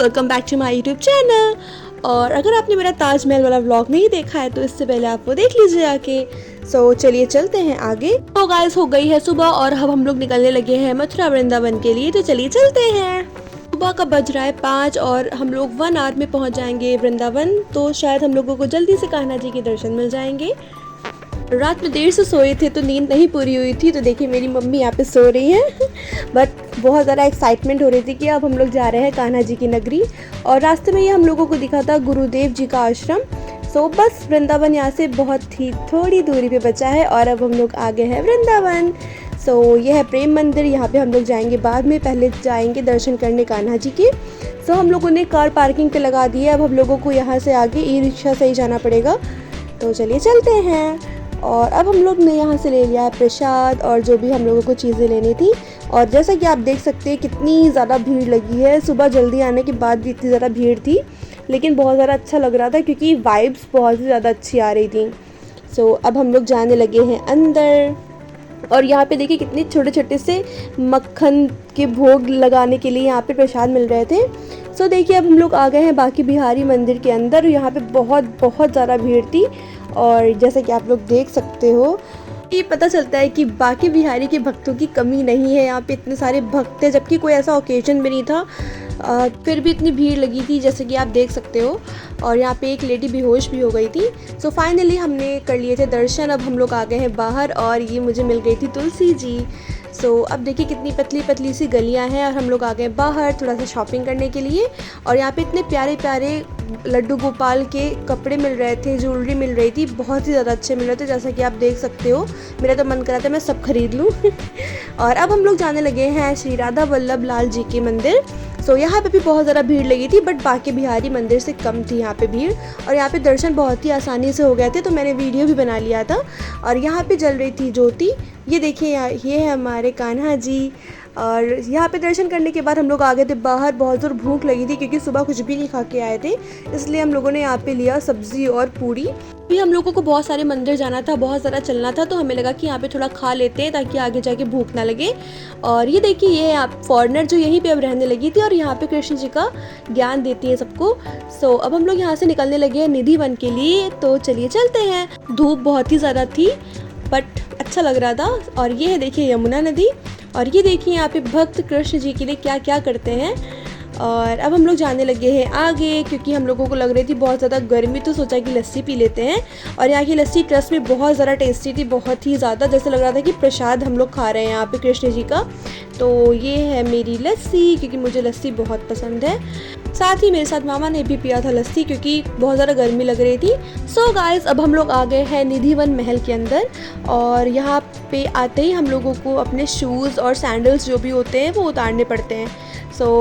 Welcome back to my YouTube channel. और अगर आपने मेरा ताजमहल वाला व्लॉग नहीं देखा है तो इससे पहले आप वो देख लीजिए आके। चलिए चलते हैं आगे। तो गाइस हो गई है सुबह और अब हम लोग निकलने लगे हैं मथुरा वृंदावन के लिए। तो चलिए चलते हैं। सुबह का बज रहा है 5 और हम लोग 1 आवर में पहुंच जाएंगे वृंदावन। तो शायद हम लोगों को जल्दी से कान्हा जी के दर्शन मिल जाएंगे। रात में देर से सोए थे तो नींद नहीं पूरी हुई थी। तो देखिए मेरी मम्मी यहाँ पे सो रही है बट बहुत ज़्यादा एक्साइटमेंट हो रही थी कि अब हम लोग जा रहे हैं कान्हा जी की नगरी। और रास्ते में ये हम लोगों को दिखा था गुरुदेव जी का आश्रम। बस वृंदावन यहाँ से बहुत ही थोड़ी दूरी पे बचा है और अब हम लोग आ गए हैं वृंदावन। यह है प्रेम मंदिर। यहाँ पे हम लोग जाएंगे बाद में, पहले जाएंगे दर्शन करने कान्हा जी के। हम लोगों ने कार पार्किंग पे लगा दी है। अब हम लोगों को यहाँ से आगे ई रिक्शा से ही जाना पड़ेगा। तो चलिए चलते हैं। और अब हम लोग ने यहाँ से ले लिया है प्रसाद और जो भी हम लोगों को चीज़ें लेनी थी। और जैसा कि आप देख सकते हैं कितनी ज़्यादा भीड़ लगी है। सुबह जल्दी आने के बाद भी इतनी ज़्यादा भीड़ थी, लेकिन बहुत ज़्यादा अच्छा लग रहा था क्योंकि वाइब्स बहुत ही ज़्यादा अच्छी आ रही थी। अब हम लोग जाने लगे हैं अंदर। और यहाँ पे देखिए कितने छोटे छोटे से मक्खन के भोग लगाने के लिए यहाँ पे प्रसाद मिल रहे थे। देखिए अब हम लोग आ गए हैं बांके बिहारी मंदिर के अंदर। यहाँ पे बहुत ज़्यादा भीड़ थी और जैसे कि आप लोग देख सकते हो ये पता चलता है कि बांके बिहारी के भक्तों की कमी नहीं है। यहाँ पे इतने सारे भक्त थे, जबकि कोई ऐसा ओकेजन भी नहीं था, फिर भी इतनी भीड़ लगी थी जैसे कि आप देख सकते हो। और यहाँ पे एक लेडी बेहोश भी हो गई थी। फाइनली हमने कर लिए थे दर्शन। अब हम लोग आ गए हैं बाहर और ये मुझे मिल गई थी तुलसी जी। अब देखिए कितनी पतली पतली सी गलियाँ हैं और हम लोग आ गए बाहर थोड़ा सा शॉपिंग करने के लिए। और यहाँ पे इतने प्यारे प्यारे लड्डू गोपाल के कपड़े मिल रहे थे, ज्वेलरी मिल रही थी, बहुत ही ज़्यादा अच्छे मिल रहे थे जैसा कि आप देख सकते हो। मेरा तो मन कर रहा था मैं सब खरीद लूँ और अब हम लोग जाने लगे हैं श्री राधा वल्लभ लाल जी के मंदिर। यहाँ पे भी बहुत ज़्यादा भीड़ लगी थी बट बांके बिहारी मंदिर से कम थी यहाँ पे भीड़। और यहाँ पे दर्शन बहुत ही आसानी से हो गए थे, तो मैंने वीडियो भी बना लिया था। और यहाँ पे जल रही थी ज्योति। ये देखिए ये है हमारे कान्हा जी। और यहाँ पे दर्शन करने के बाद हम लोग आ गए थे बाहर। बहुत ज़ोर भूख लगी थी क्योंकि सुबह कुछ भी नहीं खा के आए थे, इसलिए हम लोगों ने यहाँ पे लिया सब्ज़ी और पूड़ी। भी हम लोगों को बहुत सारे मंदिर जाना था, बहुत ज़्यादा चलना था, तो हमें लगा कि यहाँ पे थोड़ा खा लेते हैं ताकि आगे जाके भूख ना लगे। और ये देखिए ये आप फॉरेनर जो यहीं पे अब रहने लगी थी और यहाँ पे कृष्ण जी का ज्ञान देती है सबको। अब हम लोग यहाँ से निकलने लगे हैं निधि वन के लिए। तो चलिए चलते हैं। धूप बहुत ही ज़्यादा थी बट अच्छा लग रहा था। और ये है देखिए यमुना नदी। और ये देखिए यहाँ पे भक्त कृष्ण जी के लिए क्या क्या करते हैं। और अब हम लोग जाने लगे हैं आगे क्योंकि हम लोगों को लग रही थी बहुत ज़्यादा गर्मी, तो सोचा कि लस्सी पी लेते हैं। और यहाँ की लस्सी ट्रस्ट में बहुत ज़्यादा टेस्टी थी, बहुत ही ज़्यादा, जैसे लग रहा था कि प्रसाद हम लोग खा रहे हैं यहाँ पे कृष्ण जी का। तो ये है मेरी लस्सी क्योंकि मुझे लस्सी बहुत पसंद है। साथ ही मेरे साथ मामा ने भी पिया था लस्सी क्योंकि बहुत ज़्यादा गर्मी लग रही थी। गाइस अब हम लोग आ गए हैं निधि वन महल के अंदर। और यहाँ पे आते ही हम लोगों को अपने शूज़ और सैंडल्स जो भी होते हैं वो उतारने पड़ते हैं।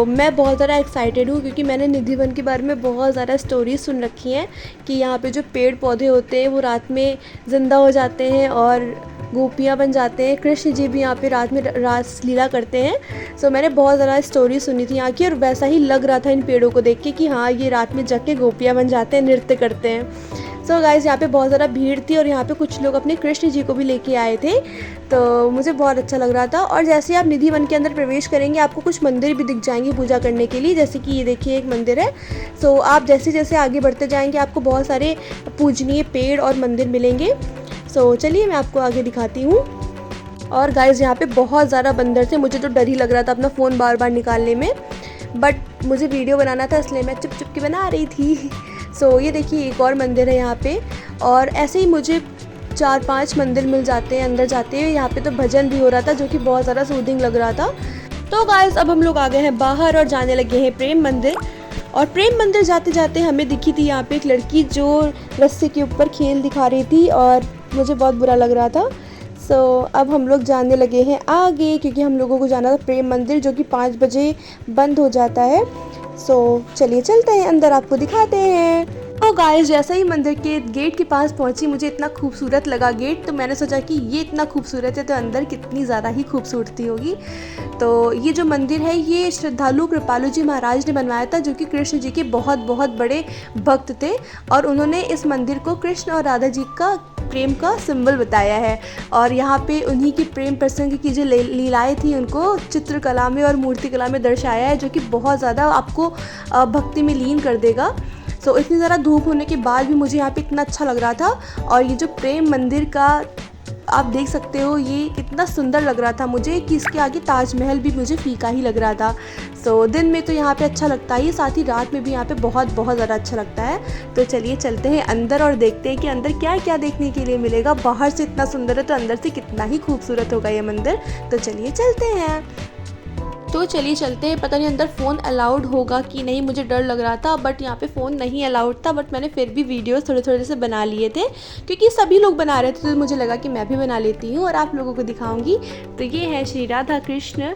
मैं बहुत ज़्यादा एक्साइटेड हूँ क्योंकि मैंने निधि वन के बारे में बहुत ज़्यादा स्टोरीज सुन रखी हैं कि यहाँ पे जो पेड़ पौधे होते हैं वो रात में ज़िंदा हो जाते हैं और गोपियाँ बन जाते हैं। कृष्ण जी भी यहाँ पे रात में रास लीला करते हैं। मैंने बहुत ज़्यादा स्टोरी सुनी थी यहाँ की और वैसा ही लग रहा था इन पेड़ों को देख के कि हाँ ये रात में जाके गोपियाँ बन जाते हैं, नृत्य करते हैं। गाइस यहाँ पे बहुत ज़्यादा भीड़ थी और यहाँ पे कुछ लोग अपने कृष्ण जी को भी लेके आए थे, तो मुझे बहुत अच्छा लग रहा था। और जैसे आप निधि वन के अंदर प्रवेश करेंगे आपको कुछ मंदिर भी दिख जाएंगे पूजा करने के लिए, जैसे कि ये देखिए एक मंदिर है। आप जैसे जैसे आगे बढ़ते जाएंगे आपको बहुत सारे पूजनीय पेड़ और मंदिर मिलेंगे। चलिए मैं आपको आगे दिखाती हूँ। और गाइस यहाँ पे बहुत ज़्यादा बंदर थे, मुझे तो डर ही लग रहा था अपना फ़ोन बार बार निकालने में, बट मुझे वीडियो बनाना था इसलिए मैं चुप चुप के बना रही थी। ये देखिए एक और मंदिर है यहाँ पे। और ऐसे ही मुझे 4-5 मंदिर मिल जाते हैं अंदर जाते हुए। यहाँ पे तो भजन भी हो रहा था जो कि बहुत ज़्यादा सूदिंग लग रहा था। गाइस अब हम लोग आ गए हैं बाहर और जाने लगे हैं प्रेम मंदिर। और प्रेम मंदिर जाते जाते हमें दिखी थी यहाँ पे एक लड़की जो रस्सी के ऊपर खेल दिखा रही थी और मुझे बहुत बुरा लग रहा था। अब हम लोग जाने लगे हैं आगे क्योंकि हम लोगों को जाना था प्रेम मंदिर जो कि 5 बजे बंद हो जाता है। चलिए चलते हैं अंदर, आपको दिखाते हैं। गाइस जैसे ही मंदिर के गेट के पास पहुंची मुझे इतना खूबसूरत लगा गेट, तो मैंने सोचा कि ये इतना खूबसूरत है तो अंदर कितनी ज़्यादा ही खूबसूरती होगी। ये जो मंदिर है ये श्रद्धालु कृपालु जी महाराज ने बनवाया था जो कि कृष्ण जी के बहुत बहुत बड़े भक्त थे। और उन्होंने इस मंदिर को कृष्ण और राधा जी का प्रेम का सिंबल बताया है। और यहाँ पे उन्हीं की प्रेम प्रसंग की जो लीलाएँ थी उनको चित्रकला में और मूर्तिकला में दर्शाया है, जो कि बहुत ज़्यादा आपको भक्ति में लीन कर देगा। सो इतनी ज़्यादा धूप होने के बाद भी मुझे यहाँ पे इतना अच्छा लग रहा था। और ये जो प्रेम मंदिर का आप देख सकते हो, ये कितना सुंदर लग रहा था मुझे कि इसके आगे ताजमहल भी मुझे फीका ही लग रहा था। सो दिन में तो यहाँ पे अच्छा लगता ही, साथ ही रात में भी यहाँ पे बहुत बहुत ज़्यादा अच्छा लगता है। तो चलिए चलते हैं अंदर और देखते हैं कि अंदर क्या क्या देखने के लिए मिलेगा। बाहर से इतना सुंदर है तो अंदर से कितना ही खूबसूरत होगा ये मंदिर। तो चलिए चलते हैं। तो चलिए चलते हैं। पता नहीं अंदर फ़ोन अलाउड होगा कि नहीं, मुझे डर लग रहा था, बट यहाँ पे फ़ोन नहीं अलाउड था। बट मैंने फिर भी वीडियोस थोड़े थोड़े से बना लिए थे, क्योंकि सभी लोग बना रहे थे तो मुझे लगा कि मैं भी बना लेती हूँ और आप लोगों को दिखाऊंगी। तो ये है श्री राधा कृष्ण।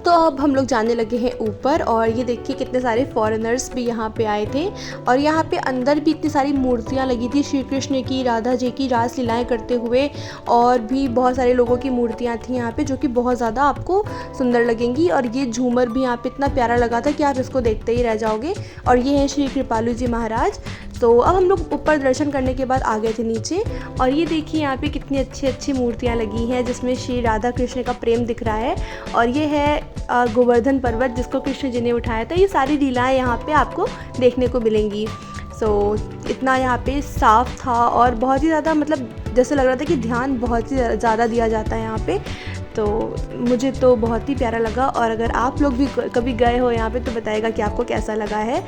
तो अब हम लोग जाने लगे हैं ऊपर, और ये देखिए कितने सारे फॉरेनर्स भी यहाँ पे आए थे। और यहाँ पे अंदर भी इतनी सारी मूर्तियाँ लगी थी श्री कृष्ण की, राधा जी की रास लीलाएँ करते हुए, और भी बहुत सारे लोगों की मूर्तियाँ थी यहाँ पे जो कि बहुत ज़्यादा आपको सुंदर लगेंगी। और ये झूमर भी यहाँ पे इतना प्यारा लगा था कि आप इसको देखते ही रह जाओगे। और ये है श्री कृपालु जी महाराज। तो अब हम लोग ऊपर दर्शन करने के बाद आ गए थे नीचे, और ये देखिए यहाँ पे कितनी अच्छी अच्छी मूर्तियाँ लगी हैं जिसमें श्री राधा कृष्ण का प्रेम दिख रहा है। और ये है गोवर्धन पर्वत जिसको कृष्ण जी ने उठाया था। ये सारी लीलाएँ यहाँ पे आपको देखने को मिलेंगी। सो इतना यहाँ पे साफ़ था और बहुत ही ज़्यादा, मतलब जैसे लग रहा था कि ध्यान बहुत ही ज़्यादा दिया जाता है यहाँ पे। तो मुझे तो बहुत ही प्यारा लगा। और अगर आप लोग भी कभी गए हो यहाँ पे तो बताइएगा कि आपको कैसा लगा है।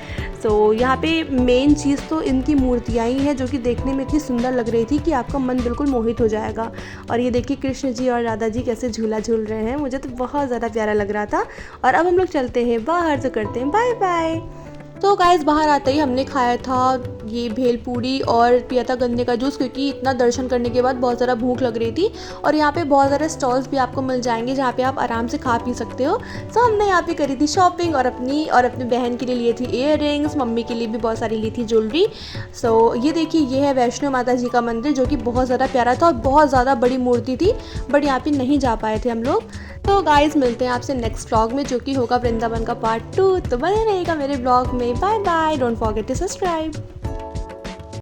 सो यहाँ पे मेन चीज़ तो इनकी मूर्तियाँ ही हैं जो कि देखने में इतनी सुंदर लग रही थी कि आपका मन बिल्कुल मोहित हो जाएगा। और ये देखिए कृष्ण जी और राधा जी कैसे झूला झूल रहे हैं, मुझे तो बहुत ज़्यादा प्यारा लग रहा था। और अब हम लोग चलते हैं बाहर, तो करते हैं बाय बाय। तो गाइस बाहर आते ही हमने खाया था ये भेलपूरी और पिया था गन्ने का जूस, क्योंकि इतना दर्शन करने के बाद बहुत ज़्यादा भूख लग रही थी। और यहाँ पे बहुत सारे स्टॉल्स भी आपको मिल जाएंगे जहाँ पे आप आराम से खा पी सकते हो। सो हमने यहाँ पे करी थी शॉपिंग, और अपनी बहन के लिए लिए थी इयररिंग्स, मम्मी के लिए भी बहुत सारी ली थी ज्वेलरी। सो ये देखिए ये है वैष्णो माता जी का मंदिर जो कि बहुत ज़्यादा प्यारा था और बहुत ज़्यादा बड़ी मूर्ति थी, बट यहाँ पे नहीं जा पाए थे हम लोग। तो गाइस मिलते हैं आपसे नेक्स्ट व्लॉग में जो कि होगा वृंदावन का पार्ट 2। तो बने रहिएगा मेरे ब्लॉग में। Bye bye, don't forget to subscribe.